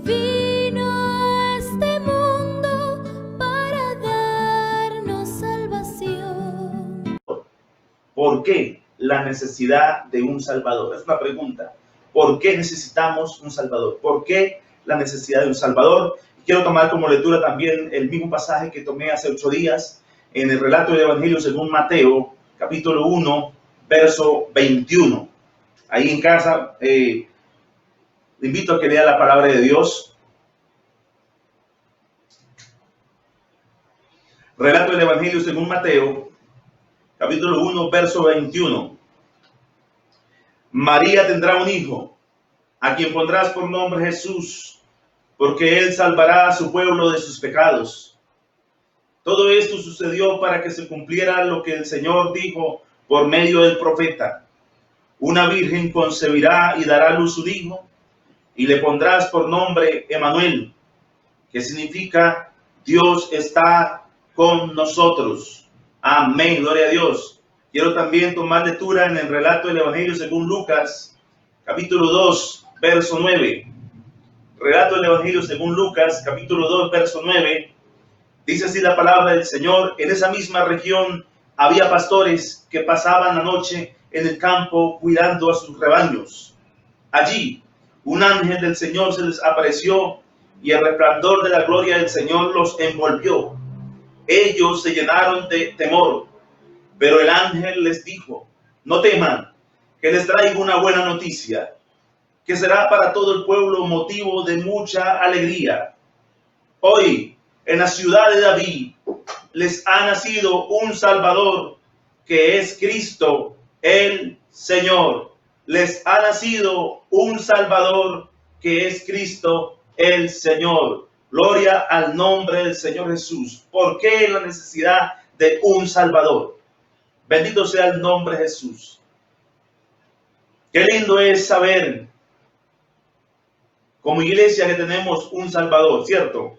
vino a este mundo para darnos salvación. ¿Por qué la necesidad de un Salvador? Es una pregunta. ¿Por qué necesitamos un Salvador? ¿Por qué la necesidad de un Salvador? Quiero tomar como lectura también el mismo pasaje que tomé hace 8 días en el relato del Evangelio según Mateo, capítulo 1, verso 21. Ahí en casa, le invito a que lea la palabra de Dios. Relato del Evangelio según Mateo, capítulo 1, verso 21. María tendrá un hijo, a quien pondrás por nombre Jesús, porque él salvará a su pueblo de sus pecados. Todo esto sucedió para que se cumpliera lo que el Señor dijo por medio del profeta. Una virgen concebirá y dará a luz un hijo, y le pondrás por nombre Emmanuel, que significa Dios está con nosotros. Amén, gloria a Dios. Quiero también tomar lectura en el relato del Evangelio según Lucas, capítulo 2, verso 9. Relato del Evangelio según Lucas, capítulo 2, verso 9. Dice así la palabra del Señor: en esa misma región había pastores que pasaban la noche en el campo cuidando a sus rebaños. Allí un ángel del Señor se les apareció y el resplandor de la gloria del Señor los envolvió. Ellos se llenaron de temor, pero el ángel les dijo: no teman, que les traigo una buena noticia, que será para todo el pueblo motivo de mucha alegría. Hoy, en la ciudad de David, les ha nacido un Salvador, que es Cristo el Señor. Les ha nacido un Salvador, que es Cristo el Señor. Gloria al nombre del Señor Jesús. ¿Por qué la necesidad de un Salvador? Bendito sea el nombre de Jesús. Qué lindo es saber, como iglesia, que tenemos un Salvador, ¿cierto?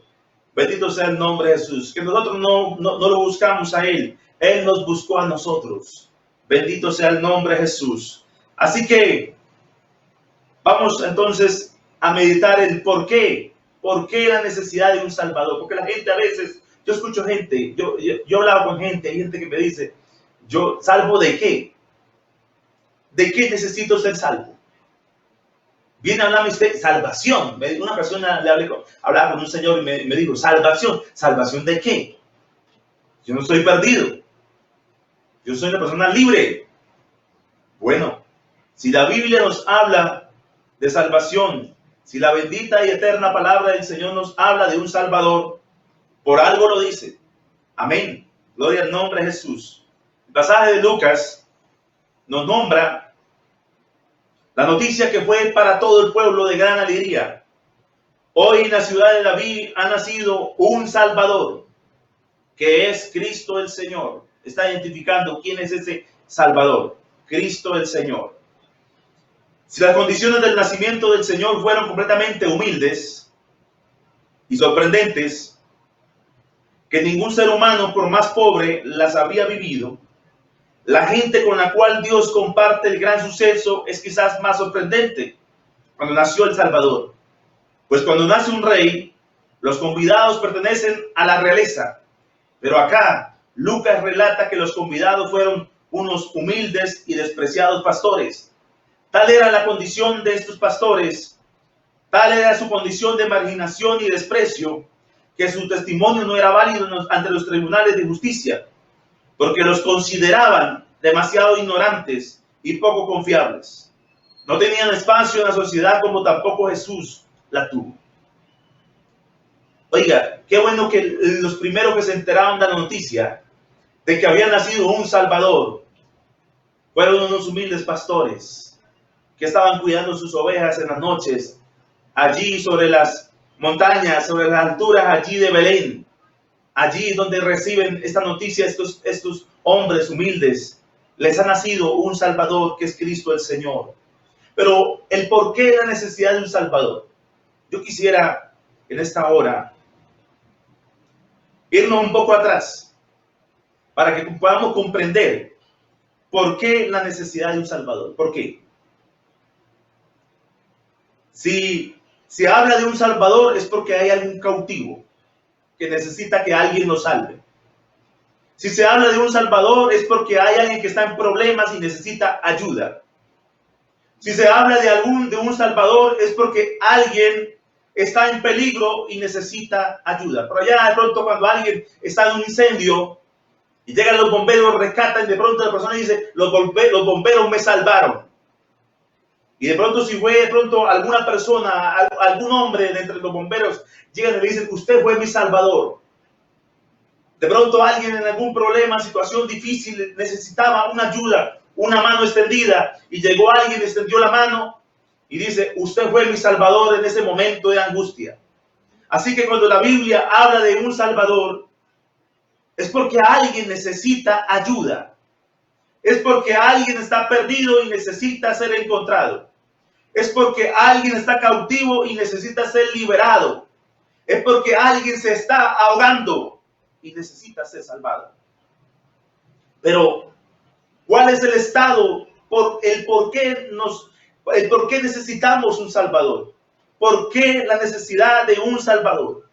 Bendito sea el nombre de Jesús. Que nosotros no lo buscamos a Él. Él nos buscó a nosotros. Bendito sea el nombre de Jesús. Así que vamos entonces a meditar el por qué. ¿Por qué la necesidad de un Salvador? Porque la gente a veces, yo escucho gente, yo he hablado con gente, hay gente que me dice: ¿yo salvo de qué? ¿De qué necesito ser salvo? Viene a hablarme usted, salvación. Una persona hablaba con un señor y me dijo: salvación. ¿Salvación de qué? Yo no estoy perdido. Yo soy una persona libre. Bueno, si la Biblia nos habla de salvación, si la bendita y eterna palabra del Señor nos habla de un Salvador, por algo lo dice. Amén. Gloria al nombre de Jesús. El pasaje de Lucas nos nombra la noticia que fue para todo el pueblo de gran alegría. Hoy en la ciudad de David ha nacido un Salvador, que es Cristo el Señor. Está identificando quién es ese Salvador. Cristo el Señor. Si las condiciones del nacimiento del Señor fueron completamente humildes y sorprendentes, que ningún ser humano, por más pobre, las habría vivido, la gente con la cual Dios comparte el gran suceso es quizás más sorprendente cuando nació el Salvador. Pues cuando nace un rey, los convidados pertenecen a la realeza. Pero acá, Lucas relata que los convidados fueron unos humildes y despreciados pastores. Tal era la condición de estos pastores, tal era su condición de marginación y desprecio, que su testimonio no era válido ante los tribunales de justicia, porque los consideraban demasiado ignorantes y poco confiables. No tenían espacio en la sociedad, como tampoco Jesús la tuvo. Oiga, qué bueno que los primeros que se enteraron de la noticia de que había nacido un Salvador fueron unos humildes pastores que estaban cuidando sus ovejas en las noches, allí sobre las montañas, sobre las alturas allí de Belén. Allí donde reciben esta noticia estos hombres humildes, les ha nacido un Salvador, que es Cristo el Señor. Pero el por qué la necesidad de un Salvador. Yo quisiera en esta hora irnos un poco atrás para que podamos comprender por qué la necesidad de un Salvador. ¿Por qué? Si Si habla de un Salvador es porque hay algún cautivo que necesita que alguien lo salve. Si se habla de un Salvador es porque hay alguien que está en problemas y necesita ayuda. Si se habla de un Salvador es porque alguien está en peligro y necesita ayuda. Pero allá de pronto cuando alguien está en un incendio y llegan los bomberos, rescatan, y de pronto la persona dice, los bomberos me salvaron. Y de pronto si fue de pronto alguna persona, algún hombre de entre los bomberos, llegan y le dicen, usted fue mi salvador. De pronto alguien en algún problema, situación difícil, necesitaba una ayuda, una mano extendida, y llegó alguien, extendió la mano y dice, usted fue mi salvador en ese momento de angustia. Así que cuando la Biblia habla de un salvador, es porque alguien necesita ayuda. Es porque alguien está perdido y necesita ser encontrado. Es porque alguien está cautivo y necesita ser liberado. Es porque alguien se está ahogando y necesita ser salvado. Pero, ¿cuál es el estado? ¿Por qué necesitamos un Salvador? ¿Por qué la necesidad de un Salvador?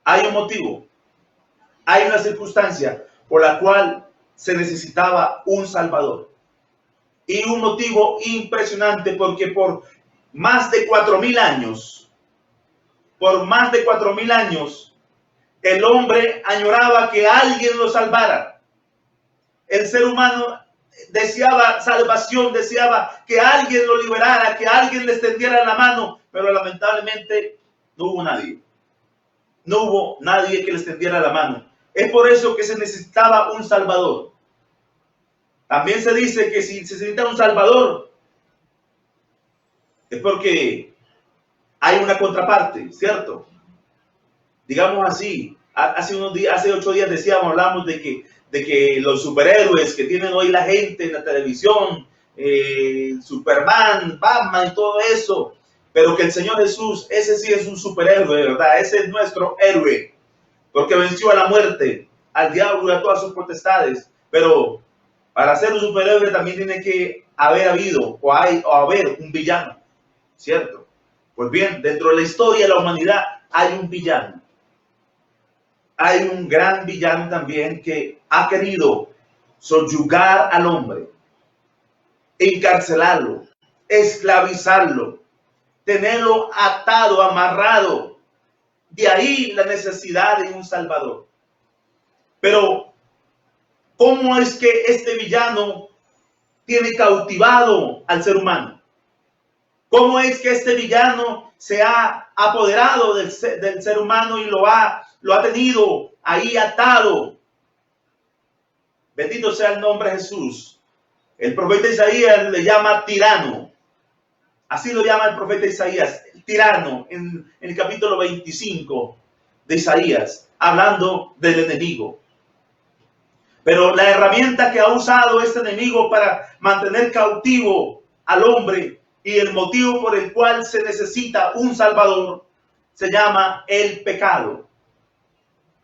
Hay un motivo, hay una circunstancia por la cual se necesitaba un Salvador. Y un motivo impresionante porque por más de 4,000 años, el hombre añoraba que alguien lo salvara. El ser humano deseaba salvación, deseaba que alguien lo liberara, que alguien le extendiera la mano, pero lamentablemente no hubo nadie. No hubo nadie que le extendiera la mano. Es por eso que se necesitaba un Salvador. También se dice que si se necesita un Salvador, es porque hay una contraparte, ¿cierto? Digamos así, hace 8 días hablamos de que los superhéroes que tienen hoy la gente en la televisión, Superman, Batman y todo eso, pero que el Señor Jesús, ese sí es un superhéroe, ¿verdad? Ese es nuestro héroe, porque venció a la muerte, al diablo y a todas sus potestades. Pero para ser un superhéroe también tiene que haber un villano, ¿cierto? Pues bien, dentro de la historia de la humanidad hay un villano. Hay un gran villano también que ha querido subyugar al hombre, encarcelarlo, esclavizarlo, tenerlo atado, amarrado. De ahí la necesidad de un Salvador. Pero, ¿cómo es que este villano tiene cautivado al ser humano? ¿Cómo es que este villano se ha apoderado del ser humano y lo ha tenido ahí atado? Bendito sea el nombre de Jesús. El profeta Isaías le llama tirano. Así lo llama el profeta Isaías, tirano, en el capítulo 25 de Isaías, hablando del enemigo. Pero la herramienta que ha usado este enemigo para mantener cautivo al hombre y el motivo por el cual se necesita un Salvador se llama el pecado.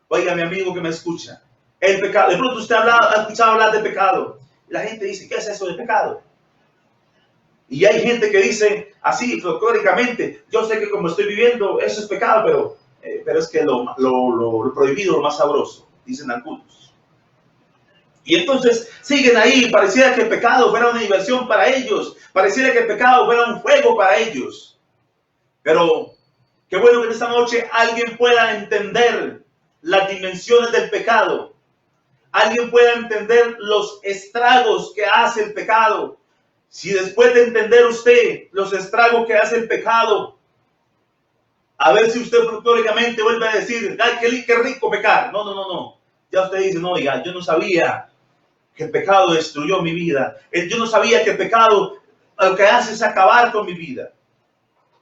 Oiga, mi amigo que me escucha, el pecado. De pronto usted ha escuchado hablar de pecado. Y la gente dice, ¿qué es eso de pecado? Y hay gente que dice así, folclóricamente, yo sé que como estoy viviendo, eso es pecado, pero es que lo prohibido, lo más sabroso, dicen algunos. Y entonces siguen ahí, pareciera que el pecado fuera una diversión para ellos, pareciera que el pecado fuera un juego para ellos. Pero qué bueno que en esta noche alguien pueda entender las dimensiones del pecado. Alguien pueda entender los estragos que hace el pecado. Si después de entender usted los estragos que hace el pecado, a ver si usted folclóricamente vuelve a decir, ay, qué rico pecar. No. Ya usted dice, no, oiga, yo no sabía que el pecado destruyó mi vida. Yo no sabía que el pecado lo que hace es acabar con mi vida.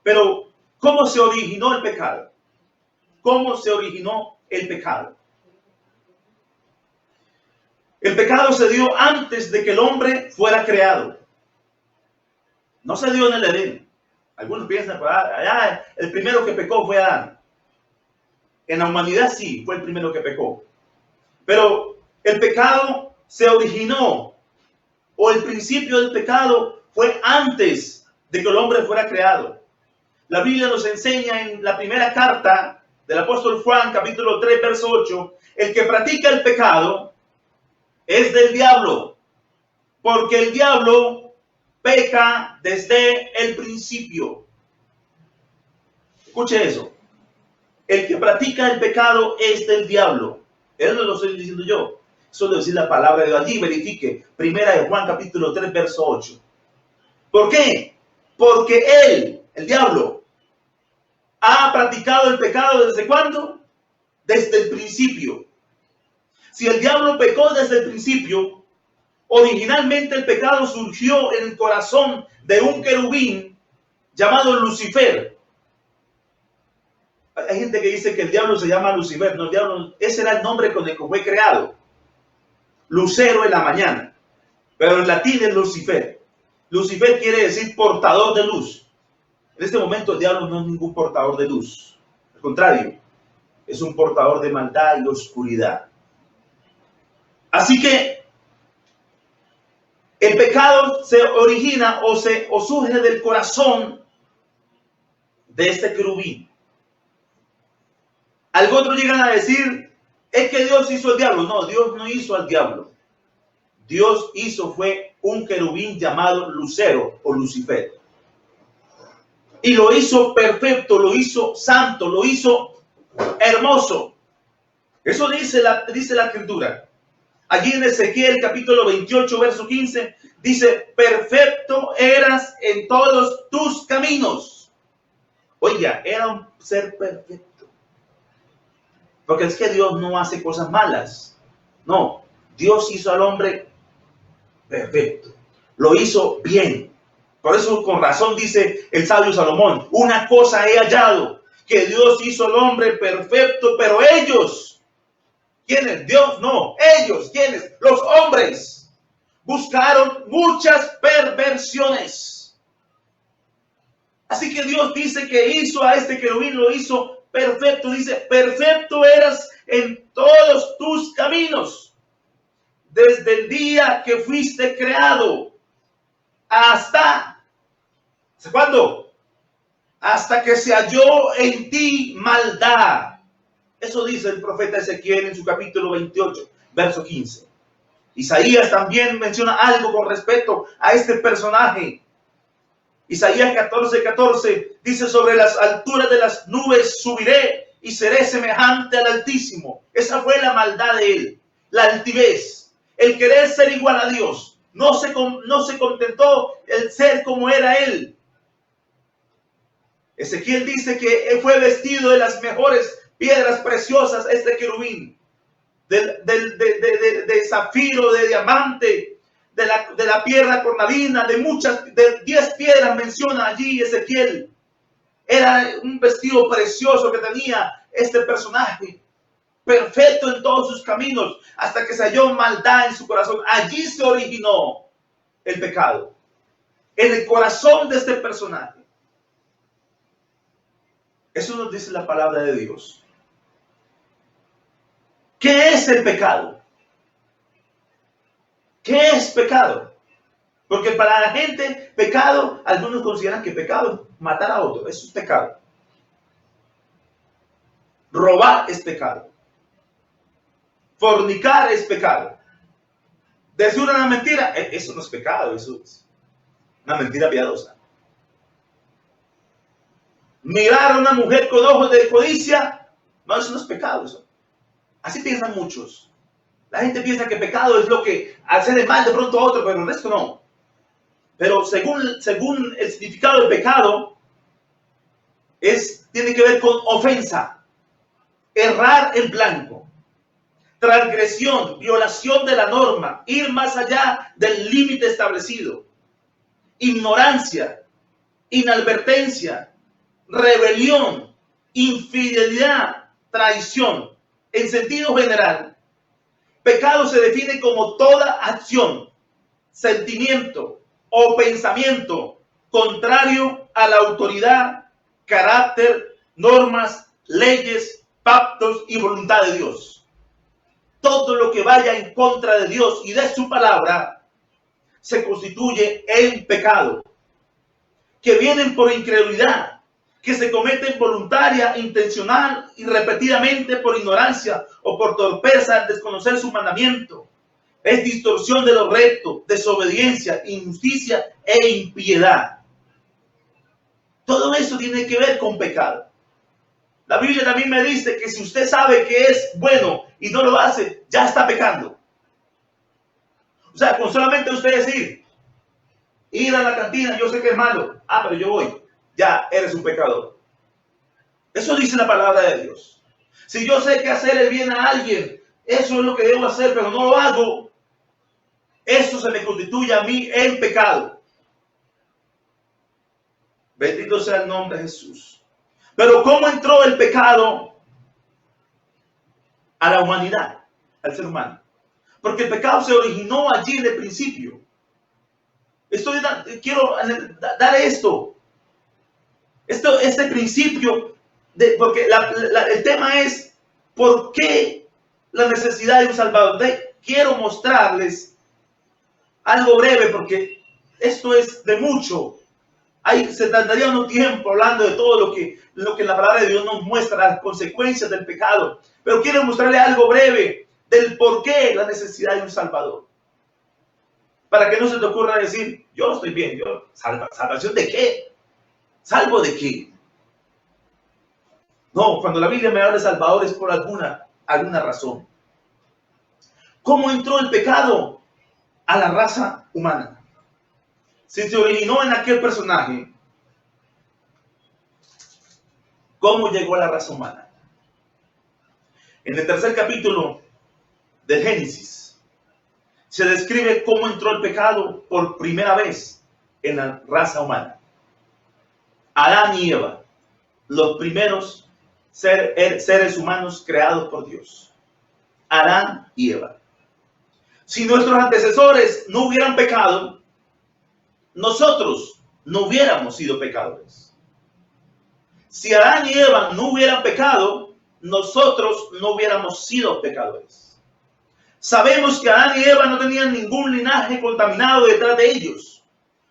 Pero, ¿cómo se originó el pecado? ¿Cómo se originó el pecado? El pecado se dio antes de que el hombre fuera creado. No se dio en el Edén. Algunos piensan, el primero que pecó fue Adán. En la humanidad sí, fue el primero que pecó. Pero el pecado se originó, o el principio del pecado fue antes de que el hombre fuera creado. La Biblia nos enseña en la primera carta del apóstol Juan, capítulo 3, verso 8, el que practica el pecado es del diablo, porque el diablo peca desde el principio. Escuche eso. El que practica el pecado es del diablo. Eso no lo estoy diciendo yo. Eso lo dice la palabra de Dios. Allí verifique. Primera de Juan, capítulo 3, verso 8. ¿Por qué? Porque él, el diablo, ha practicado el pecado ¿desde cuándo? Desde el principio. Si el diablo pecó desde el principio, originalmente el pecado surgió en el corazón de un querubín llamado Lucifer. Hay gente que dice que el diablo se llama Lucifer. No, el diablo, ese era el nombre con el que fue creado. Lucero en la mañana. Pero en latín es Lucifer. Lucifer quiere decir portador de luz. En este momento el diablo no es ningún portador de luz. Al contrario, es un portador de maldad y oscuridad. Así que el pecado se origina o surge del corazón de este querubín. Algunos llegan a decir, es que Dios hizo al diablo. No, Dios no hizo al diablo. Dios fue un querubín llamado Lucero o Lucifer. Y lo hizo perfecto, lo hizo santo, lo hizo hermoso. Eso dice la escritura. Allí en Ezequiel capítulo 28, verso 15, dice, perfecto eras en todos tus caminos. Oiga, era un ser perfecto. Porque es que Dios no hace cosas malas. No, Dios hizo al hombre perfecto. Lo hizo bien. Por eso con razón dice el sabio Salomón, una cosa he hallado, que Dios hizo al hombre perfecto, pero ellos, ¿quiénes? Dios no, ellos, ¿quiénes? Los hombres buscaron muchas perversiones. Así que Dios dice que hizo a este querubín, lo hizo perfecto. Dice, perfecto eras en todos tus caminos, desde el día que fuiste creado hasta ¿cuándo? Hasta que se halló en ti maldad. Eso dice el profeta Ezequiel en su capítulo 28, verso 15. Isaías también menciona algo con respecto a este personaje. Isaías 14:14 dice, sobre las alturas de las nubes subiré y seré semejante al Altísimo. Esa fue la maldad de él, la altivez, el querer ser igual a Dios. No se contentó el ser como era él. Ezequiel dice que él fue vestido de las mejores piedras preciosas, este querubín, de zafiro, de diamante, de la piedra cornalina, de 10 piedras menciona allí Ezequiel. Era un vestido precioso que tenía este personaje, perfecto en todos sus caminos, hasta que se halló maldad en su corazón. Allí se originó el pecado, en el corazón de este personaje. Eso nos dice la palabra de Dios. ¿Qué es el pecado? ¿Qué es pecado? Porque para la gente, pecado, algunos consideran que pecado es matar a otro. Eso es pecado. Robar es pecado. Fornicar es pecado. Decir una mentira, eso no es pecado, eso es una mentira piadosa. Mirar a una mujer con ojos de codicia, no, eso no es pecado. Eso. Así piensan muchos. La gente piensa que pecado es lo que hacerle mal de pronto a otro, pero el resto no. Pero según el significado del pecado, tiene que ver con ofensa, errar en blanco, transgresión, violación de la norma, ir más allá del límite establecido, ignorancia, inadvertencia, rebelión, infidelidad, traición. En sentido general, pecado se define como toda acción, sentimiento o pensamiento contrario a la autoridad, carácter, normas, leyes, pactos y voluntad de Dios. Todo lo que vaya en contra de Dios y de su palabra se constituye en pecado, que vienen por incredulidad, que se cometen voluntaria, intencional y repetidamente por ignorancia o por torpeza al desconocer su mandamiento. Es distorsión de lo recto, desobediencia, injusticia e impiedad. Todo eso tiene que ver con pecado. La Biblia también me dice que si usted sabe que es bueno y no lo hace, ya está pecando. O sea, con solamente usted decir, ir a la cantina, yo sé que es malo. Pero yo voy. Ya eres un pecador. Eso dice la palabra de Dios. Si yo sé que hacer el bien a alguien, eso es lo que debo hacer, pero no lo hago, eso se me constituye a mí en pecado. Bendito sea el nombre de Jesús. Pero ¿cómo entró el pecado a la humanidad, al ser humano? Porque el pecado se originó allí en el principio. Quiero dar este principio, porque el tema es ¿por qué la necesidad de un Salvador? Quiero mostrarles algo breve, porque esto es de mucho. Se tardaría un tiempo hablando de todo lo que la palabra de Dios nos muestra, las consecuencias del pecado. Pero quiero mostrarle algo breve del por qué la necesidad de un Salvador. Para que no se te ocurra decir, yo estoy bien, ¿salvación de qué? ¿Salvo de qué? No, cuando la Biblia me habla de Salvador es por alguna razón. ¿Cómo entró el pecado a la raza humana? Si se originó en aquel personaje, ¿cómo llegó a la raza humana? En el tercer capítulo del Génesis se describe cómo entró el pecado por primera vez en la raza humana. Adán y Eva, los primeros seres humanos creados por Dios. Adán y Eva. Si nuestros antecesores no hubieran pecado, nosotros no hubiéramos sido pecadores. Si Adán y Eva no hubieran pecado, nosotros no hubiéramos sido pecadores. Sabemos que Adán y Eva no tenían ningún linaje contaminado detrás de ellos,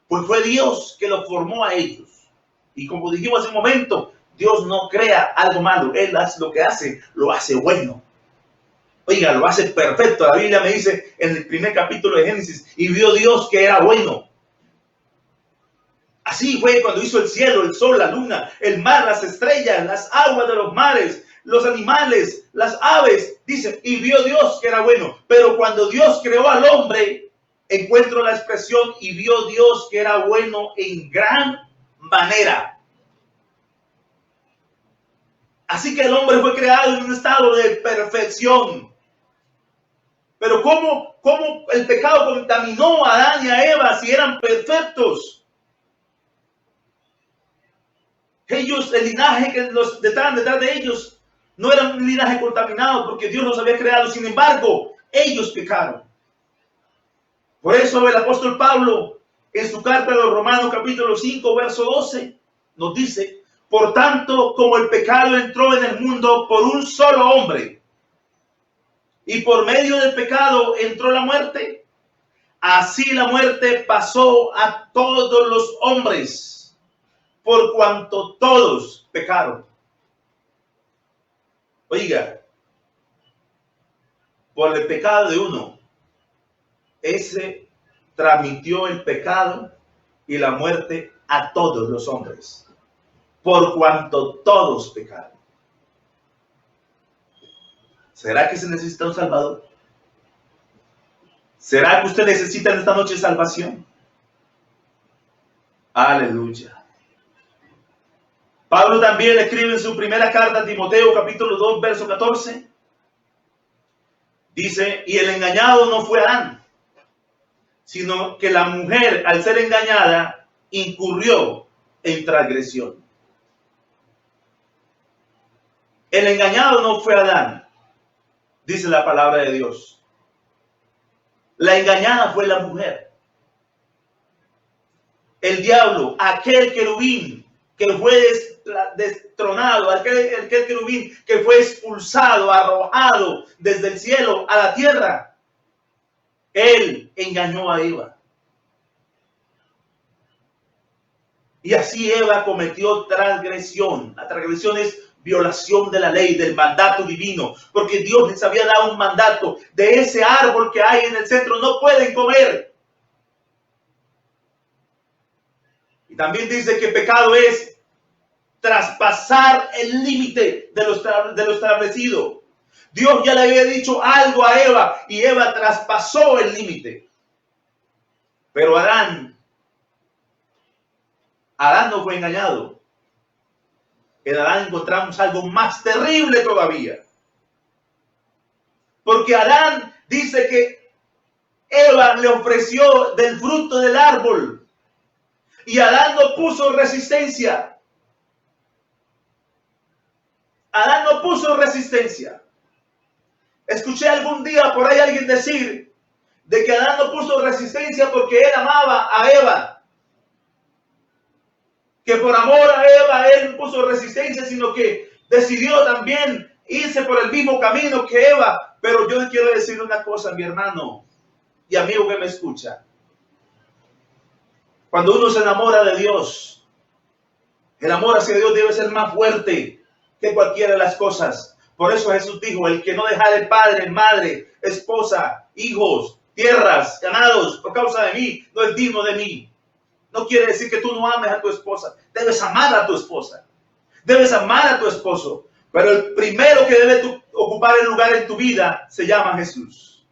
pues fue Dios que los formó a ellos. Y como dijimos hace un momento, Dios no crea algo malo. Él hace lo que hace, lo hace bueno. Oiga, lo hace perfecto. La Biblia me dice en el primer capítulo de Génesis, y vio Dios que era bueno. Así fue cuando hizo el cielo, el sol, la luna, el mar, las estrellas, las aguas de los mares, los animales, las aves. Dice, y vio Dios que era bueno. Pero cuando Dios creó al hombre, encuentro la expresión, y vio Dios que era bueno en gran manera. Así que el hombre fue creado en un estado de perfección. Pero ¿cómo el pecado contaminó a Adán y a Eva si eran perfectos? Ellos, el linaje que los estaban detrás de ellos, no era un linaje contaminado porque Dios los había creado. Sin embargo, ellos pecaron. Por eso el apóstol Pablo, en su carta a los Romanos capítulo 5, verso 12, nos dice, por tanto, como el pecado entró en el mundo por un solo hombre, y por medio del pecado entró la muerte, así la muerte pasó a todos los hombres, por cuanto todos pecaron. Oiga, por el pecado de uno, ese transmitió el pecado y la muerte a todos los hombres, por cuanto todos pecaron. ¿Será que se necesita un Salvador? ¿Será que usted necesita en esta noche salvación? Aleluya. Pablo también escribe en su primera carta a Timoteo, capítulo 2, verso 14. Dice, y el engañado no fue Adán, sino que la mujer, al ser engañada, incurrió en transgresión. El engañado no fue Adán, dice la palabra de Dios. La engañada fue la mujer. El diablo, aquel querubín que fue destronado, aquel querubín que fue expulsado, arrojado desde el cielo a la tierra, él engañó a Eva. Y así Eva cometió transgresión. La transgresión es violación de la ley, del mandato divino, porque Dios les había dado un mandato: de ese árbol que hay en el centro no pueden comer. Y también dice que pecado es traspasar el límite de lo establecido. Dios ya le había dicho algo a Eva y Eva traspasó el límite. Pero Adán no fue engañado. En Adán encontramos algo más terrible todavía. Porque Adán dice que Eva le ofreció del fruto del árbol y Adán no puso resistencia. Adán no puso resistencia. Escuché algún día por ahí alguien decir de que Adán no puso resistencia porque él amaba a Eva. Que por amor a Eva él no puso resistencia, sino que decidió también irse por el mismo camino que Eva. Pero yo le quiero decir una cosa, mi hermano y amigo que me escucha. Cuando uno se enamora de Dios, el amor hacia Dios debe ser más fuerte que cualquiera de las cosas. Por eso Jesús dijo: el que no dejare padre, madre, esposa, hijos, tierras, ganados, por causa de mí, no es digno de mí. No quiere decir que tú no ames a tu esposa. Debes amar a tu esposa. Debes amar a tu esposo. Pero el primero que debe ocupar el lugar en tu vida se llama Jesús.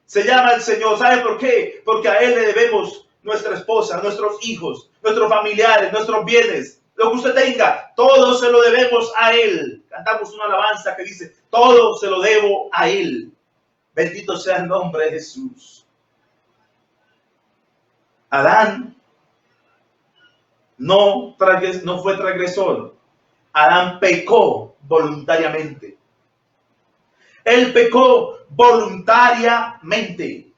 Se llama el Señor. ¿Sabe por qué? Porque a Él le debemos nuestra esposa, nuestros hijos, nuestros familiares, nuestros bienes. Lo que usted tenga, todo se lo debemos a Él. Cantamos una alabanza que dice: todo se lo debo a Él. Bendito sea el nombre de Jesús. Adán no fue transgresor. Adán pecó voluntariamente. Él pecó voluntariamente.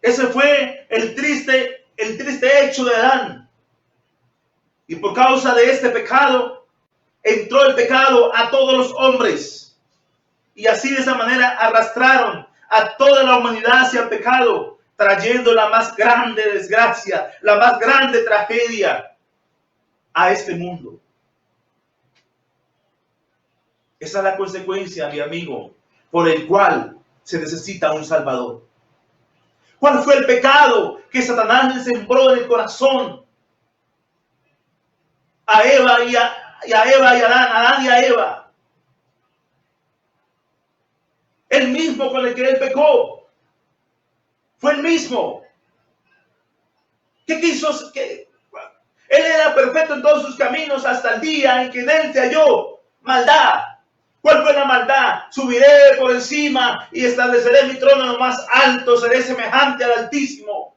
Ese fue el triste hecho de Adán. Y por causa de este pecado, entró el pecado a todos los hombres. Y así de esa manera arrastraron a toda la humanidad hacia el pecado, trayendo la más grande desgracia, la más grande tragedia a este mundo. Esa es la consecuencia, mi amigo, por el cual se necesita un Salvador. ¿Cuál fue el pecado que Satanás le sembró en el corazón a Eva y a Adán y a Eva? El mismo con el que él pecó. Fue el mismo. ¿Qué quiso? Él era perfecto en todos sus caminos hasta el día en que en él se halló maldad. ¿Cuál fue la maldad? Subiré por encima y estableceré mi trono en lo más alto, seré semejante al Altísimo.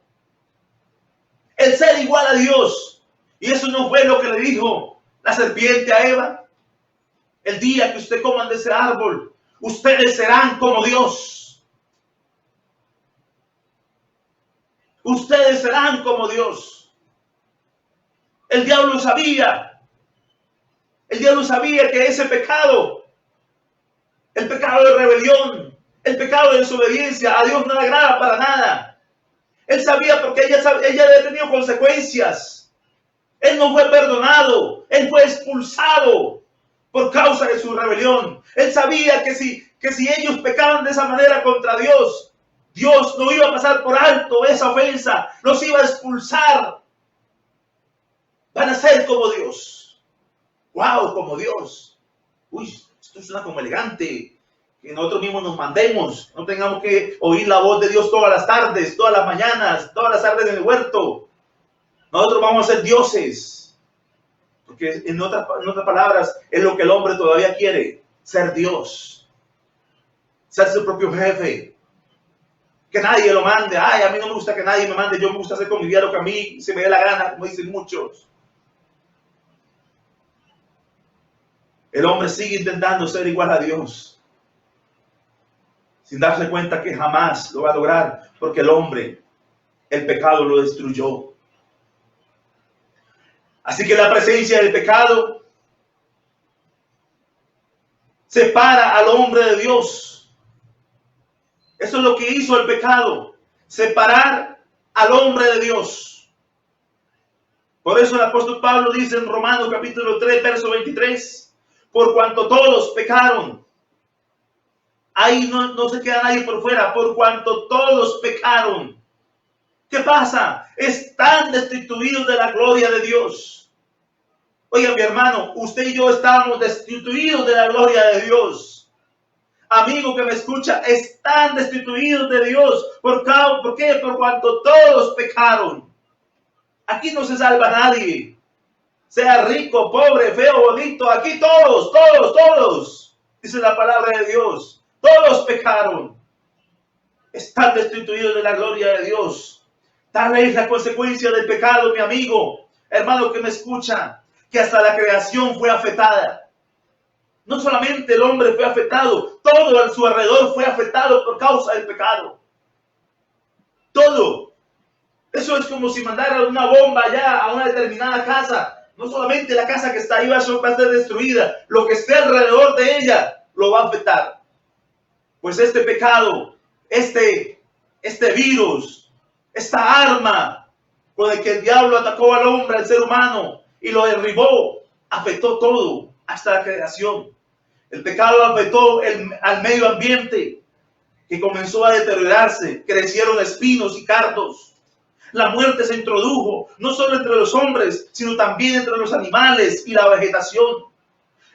El ser igual a Dios. Y eso no fue lo que le dijo la serpiente a Eva. El día que usted coman de ese árbol, ustedes serán como Dios. Ustedes serán como Dios. El diablo sabía. El diablo sabía que ese pecado, el pecado de rebelión, el pecado de desobediencia, a Dios no le agrada para nada. Él sabía porque ella había tenido consecuencias. Él no fue perdonado. Él fue expulsado por causa de su rebelión. Él sabía que si ellos pecaban de esa manera contra Dios, Dios no iba a pasar por alto esa ofensa. Los iba a expulsar. Van a ser como Dios. ¡Wow! Como Dios. Uy, esto suena como elegante. Que nosotros mismos nos mandemos. No tengamos que oír la voz de Dios todas las tardes, todas las mañanas, todas las tardes en el huerto. Nosotros vamos a ser dioses. Porque en otras palabras, es lo que el hombre todavía quiere. Ser Dios. Ser su propio jefe. Que nadie lo mande. Ay, a mí no me gusta que nadie me mande. Yo me gusta hacer con mi vida lo que a mí se me dé la gana, como dicen muchos. El hombre sigue intentando ser igual a Dios, sin darse cuenta que jamás lo va a lograr, porque el pecado lo destruyó. Así que la presencia del pecado separa al hombre de Dios. Eso es lo que hizo el pecado, separar al hombre de Dios. Por eso el apóstol Pablo dice en Romanos capítulo 3, verso 23, por cuanto todos pecaron. Ahí no se queda nadie por fuera, por cuanto todos pecaron. ¿Qué pasa? Están destituidos de la gloria de Dios. Oiga, mi hermano, usted y yo estamos destituidos de la gloria de Dios. Amigo que me escucha, están destituidos de Dios. ¿Por qué? Por cuanto todos pecaron. Aquí no se salva nadie. Sea rico, pobre, feo, bonito. Aquí todos. Dice la palabra de Dios. Todos pecaron. Están destituidos de la gloria de Dios. Tal es la consecuencia del pecado, mi amigo, hermano que me escucha, que hasta la creación fue afectada. No solamente el hombre fue afectado, todo a su alrededor fue afectado por causa del pecado. Todo. Eso es como si mandaran una bomba ya a una determinada casa. No solamente la casa que está ahí va a ser destruida, lo que esté alrededor de ella lo va a afectar. Pues este pecado, este virus, esta arma con el que el diablo atacó al hombre, al ser humano, y lo derribó, afectó todo, hasta la creación. El pecado afectó al medio ambiente, que comenzó a deteriorarse, crecieron espinos y cardos. La muerte se introdujo, no solo entre los hombres, sino también entre los animales y la vegetación.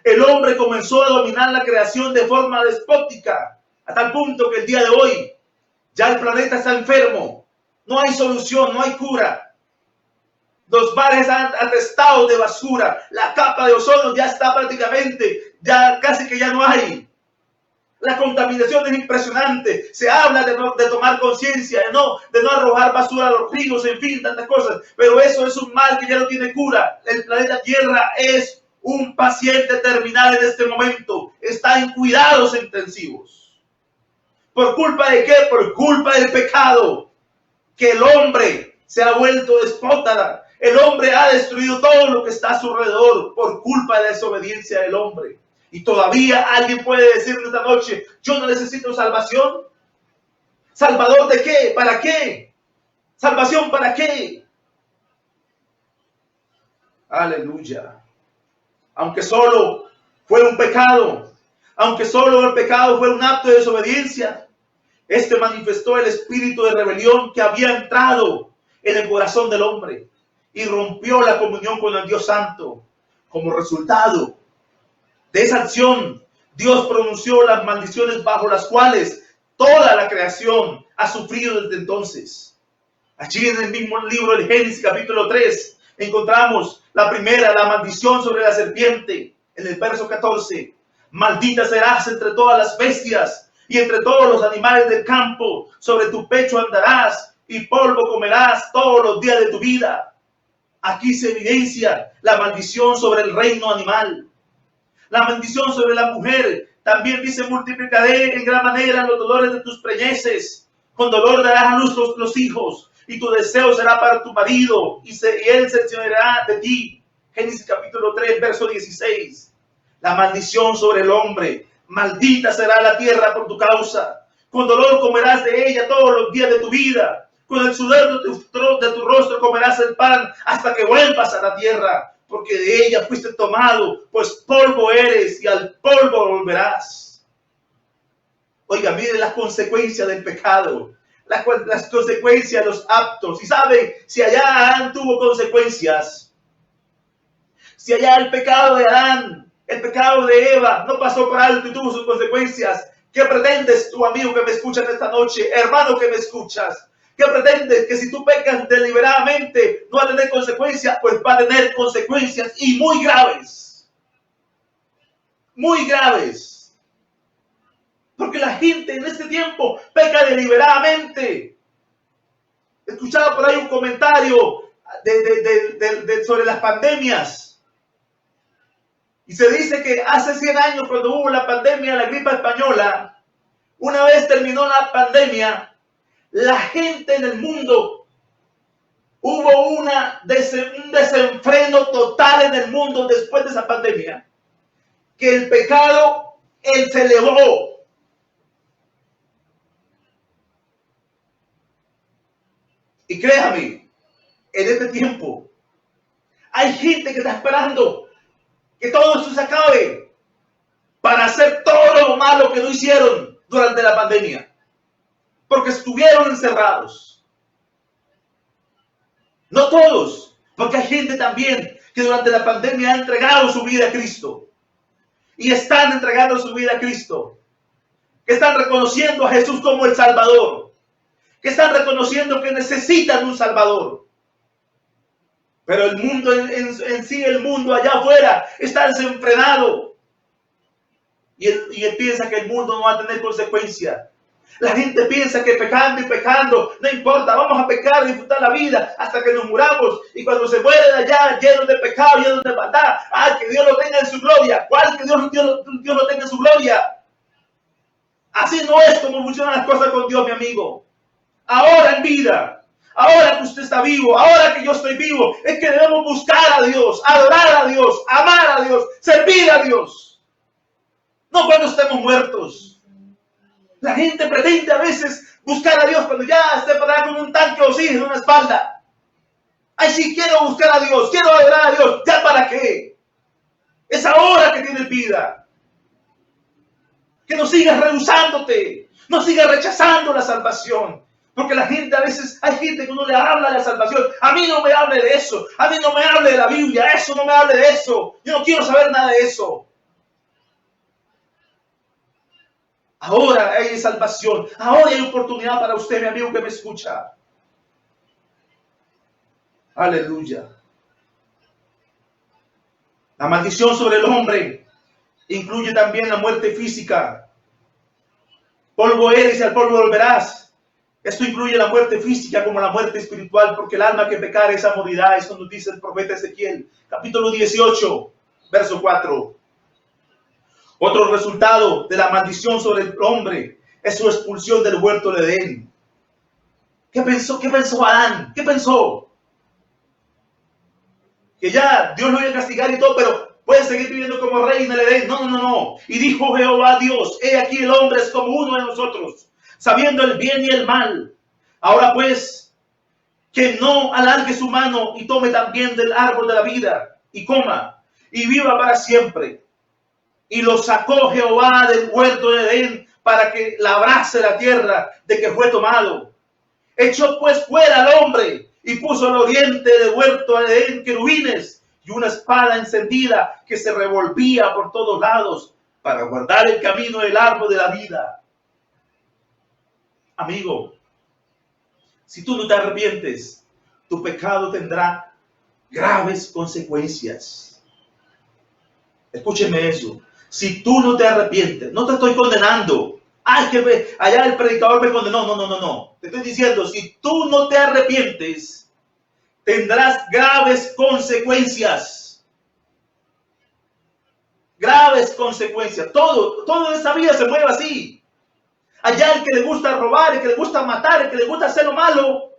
El hombre comenzó a dominar la creación de forma despótica, a tal punto que el día de hoy ya el planeta está enfermo. No hay solución, no hay cura. Los mares están atestados de basura. La capa de ozono ya está prácticamente, ya casi que ya no hay. La contaminación es impresionante. Se habla de tomar conciencia, de no arrojar basura a los ríos, en fin, tantas cosas. Pero eso es un mal que ya no tiene cura. El planeta Tierra es un paciente terminal en este momento. Está en cuidados intensivos. ¿Por culpa de qué? Por culpa del pecado. Que el hombre se ha vuelto despótata. El hombre ha destruido todo lo que está a su alrededor por culpa de la desobediencia del hombre. Y todavía alguien puede decir esta noche, yo no necesito salvación. ¿Salvador de qué? ¿Para qué? ¿Salvación para qué? Aleluya. Aunque solo fue un pecado, aunque solo el pecado fue un acto de desobediencia, este manifestó el espíritu de rebelión que había entrado en el corazón del hombre y rompió la comunión con el Dios Santo. Como resultado de esa acción, Dios pronunció las maldiciones bajo las cuales toda la creación ha sufrido desde entonces. Allí en el mismo libro del Génesis capítulo 3 encontramos la primera, la maldición sobre la serpiente, en el verso 14. Maldita serás entre todas las bestias y entre todos los animales del campo. Sobre tu pecho andarás y polvo comerás todos los días de tu vida. Aquí se evidencia la maldición sobre el reino animal. La maldición sobre la mujer también dice: multiplicaré en gran manera los dolores de tus preñeces. Con dolor darás a luz los hijos, y tu deseo será para tu marido, y él se enseñoreará de ti. Génesis capítulo 3, verso 16. La maldición sobre el hombre: maldita será la tierra por tu causa. Con dolor comerás de ella todos los días de tu vida. Con el sudor de tu rostro comerás el pan hasta que vuelvas a la tierra, porque de ella fuiste tomado, pues polvo eres y al polvo volverás. Oiga, miren las consecuencias del pecado, las consecuencias de los actos. Y saben, si allá Adán tuvo consecuencias, si allá el pecado de Adán, el pecado de Eva no pasó por alto y tuvo sus consecuencias, ¿qué pretendes tú, amigo que me escuchas esta noche, hermano que me escuchas? ¿Qué pretendes? Que si tú pecas deliberadamente no va a tener consecuencias. Pues va a tener consecuencias, y muy graves. Muy graves. Porque la gente en este tiempo peca deliberadamente. Escuchaba por ahí un comentario sobre las pandemias. Y se dice que hace 100 años, cuando hubo la pandemia, la gripe española, una vez terminó la pandemia, la gente en el mundo, hubo un desenfreno total en el mundo después de esa pandemia, que el pecado, él se elevó. Y créame, en este tiempo, Hay gente que está esperando que todo esto se acabe para hacer todo lo malo que no hicieron durante la pandemia, porque estuvieron encerrados. No todos, porque hay gente también que durante la pandemia ha entregado su vida a Cristo y están entregando su vida a Cristo, que están reconociendo a Jesús como el Salvador, que están reconociendo que necesitan un Salvador. Pero el mundo en sí, el mundo allá afuera, está desenfrenado. Y él piensa que el mundo no va a tener consecuencia. La gente piensa que pecando y pecando, no importa, vamos a pecar y disfrutar la vida hasta que nos muramos. Y cuando se muere de allá, llenos de pecado, llenos de maldad, que Dios lo tenga en su gloria. ¿Cuál que Dios lo tenga en su gloria? Así no es como funcionan las cosas con Dios, mi amigo. Ahora en vida, ahora que usted está vivo, ahora que yo estoy vivo, es que debemos buscar a Dios, adorar a Dios, amar a Dios, servir a Dios. No cuando estemos muertos. La gente pretende a veces buscar a Dios cuando ya esté parado con un tanque de oxígeno en la espalda. Ay, sí, quiero buscar a Dios, quiero adorar a Dios. ¿Ya para qué? Es ahora que tienes vida. Que no sigas rehusándote, no sigas rechazando la salvación. Porque la gente a veces, hay gente que no le habla de la salvación. A mí no me hable de eso, a mí no me hable de la Biblia, eso no me hable de eso. Yo no quiero saber nada de eso. Ahora hay salvación, ahora hay oportunidad para usted, mi amigo que me escucha. Aleluya. La maldición sobre el hombre incluye también la muerte física. Polvo eres y al polvo volverás. Esto incluye la muerte física como la muerte espiritual, porque el alma que pecare esa morirá. Eso nos dice el profeta Ezequiel, capítulo 18, verso 4. Otro resultado de la maldición sobre el hombre es su expulsión del huerto de Edén. ¿Qué pensó Adán? ¿Qué pensó? Que ya Dios lo iba a castigar y todo, pero puede seguir viviendo como rey en el Edén. No. Y dijo Jehová Dios, he aquí el hombre es como uno de nosotros, sabiendo el bien y el mal. Ahora pues, que no alargue su mano y tome también del árbol de la vida y coma y viva para siempre. Y lo sacó Jehová del huerto de Edén para que labrase la tierra de que fue tomado. Echó pues fuera al hombre y puso al oriente del huerto de Edén querubines y una espada encendida que se revolvía por todos lados para guardar el camino del árbol de la vida. Amigo, si tú no te arrepientes, tu pecado tendrá graves consecuencias. Escúcheme eso. Si tú no te arrepientes, no te estoy condenando. Ay, que allá el predicador me condenó. No. Te estoy diciendo, si tú no te arrepientes, tendrás graves consecuencias. Graves consecuencias. Todo en esa vida se mueve así. Allá el que le gusta robar, el que le gusta matar, el que le gusta hacer lo malo,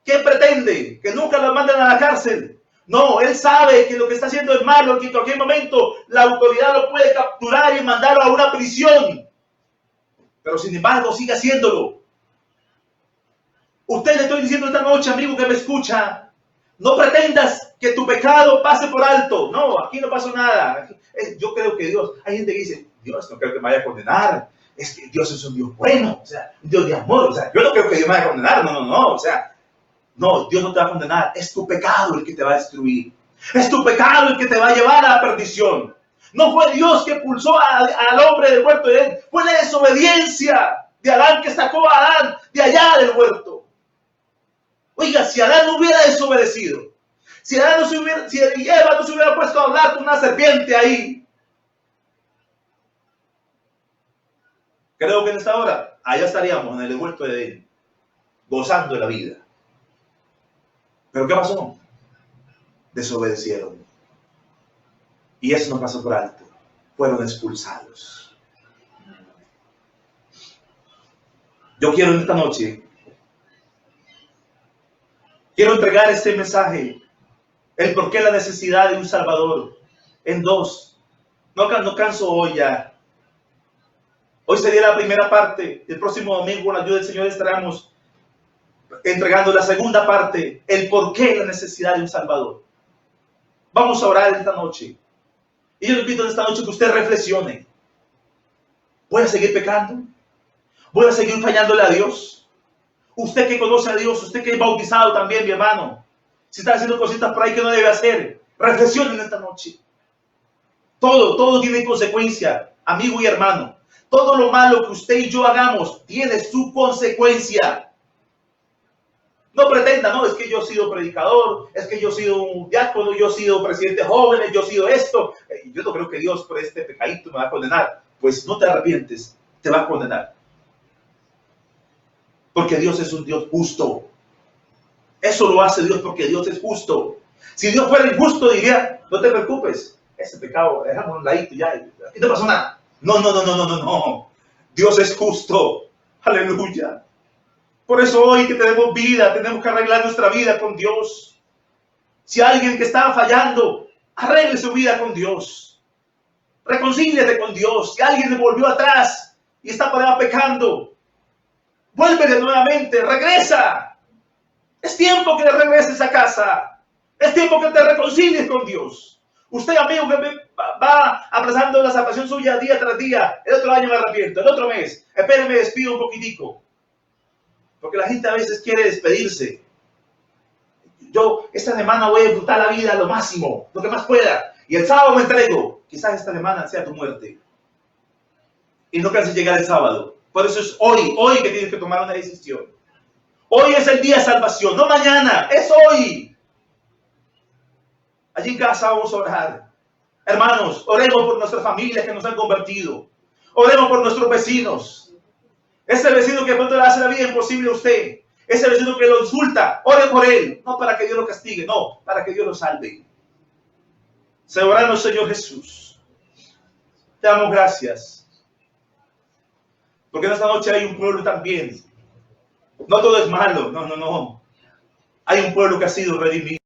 ¿qué pretende? Que nunca lo manden a la cárcel. No, él sabe que lo que está haciendo es malo, que en cualquier momento la autoridad lo puede capturar y mandarlo a una prisión. Pero sin embargo, sigue haciéndolo. Usted le estoy diciendo esta noche, amigo que me escucha, no pretendas que tu pecado pase por alto. No, aquí no pasó nada. Yo creo que Dios, hay gente que dice, Dios no creo que me vaya a condenar. Es que Dios es un Dios bueno, o sea, un Dios de amor. O sea, yo no creo que Dios me vaya a condenar. No, o sea. No, Dios no te va a condenar. Es tu pecado el que te va a destruir. Es tu pecado el que te va a llevar a la perdición. No fue Dios que expulsó al hombre del huerto de Edén. Fue la desobediencia de Adán que sacó a Adán de allá del huerto. Oiga, si Adán no hubiera desobedecido, si Eva no se hubiera puesto a hablar con una serpiente ahí, creo que en esta hora allá estaríamos en el huerto de Edén, gozando de la vida. ¿Pero qué pasó? Desobedecieron. Y eso no pasó por alto. Fueron expulsados. Yo quiero en esta noche, quiero entregar este mensaje, el por qué la necesidad de un Salvador, en dos. No canso hoy ya. Hoy sería la primera parte. El próximo domingo, con la ayuda del Señor, estaremos entregando la segunda parte, el por qué la necesidad de un Salvador. Vamos a orar esta noche. Y yo le invito esta noche que usted reflexione. ¿Voy a seguir pecando? ¿Voy a seguir fallándole a Dios? Usted que conoce a Dios, usted que es bautizado también, mi hermano. Si está haciendo cositas por ahí que no debe hacer, reflexione en esta noche. Todo tiene consecuencia, amigo y hermano. Todo lo malo que usted y yo hagamos tiene su consecuencia. No pretenda, no, es que yo he sido predicador, es que yo he sido un diácono, yo he sido presidente joven, yo he sido esto. Yo no creo que Dios por este pecadito me va a condenar. Pues no te arrepientes, te va a condenar. Porque Dios es un Dios justo. Eso lo hace Dios porque Dios es justo. Si Dios fuera injusto, diría, no te preocupes, ese pecado, dejamos un ladito ya, aquí no pasó nada. No. Dios es justo. Aleluya. Por eso hoy que tenemos vida, tenemos que arreglar nuestra vida con Dios. Si alguien que estaba fallando, arregle su vida con Dios. Reconcíliate con Dios. Si alguien le volvió atrás y está por allá pecando, vuélvele nuevamente, regresa. Es tiempo que regreses a casa. Es tiempo que te reconcilies con Dios. Usted, amigo, que va aplazando la salvación suya día tras día. El otro año me arrepiento, el otro mes. Espérenme, despido un poquitico. Porque la gente a veces quiere despedirse. Yo esta semana voy a disfrutar la vida a lo máximo, lo que más pueda. Y el sábado me entrego. Quizás esta semana sea tu muerte. Y no canses llegar el sábado. Por eso es hoy que tienes que tomar una decisión. Hoy es el día de salvación, no mañana, es hoy. Allí en casa vamos a orar. Hermanos, oremos por nuestras familias que nos han convertido. Oremos por nuestros vecinos. Ese vecino que pronto le hace la vida imposible a usted. Ese vecino que lo insulta, ore por él. No para que Dios lo castigue, no, para que Dios lo salve. Soberano Señor Jesús, te damos gracias. Porque en esta noche hay un pueblo también. No todo es malo, no. Hay un pueblo que ha sido redimido.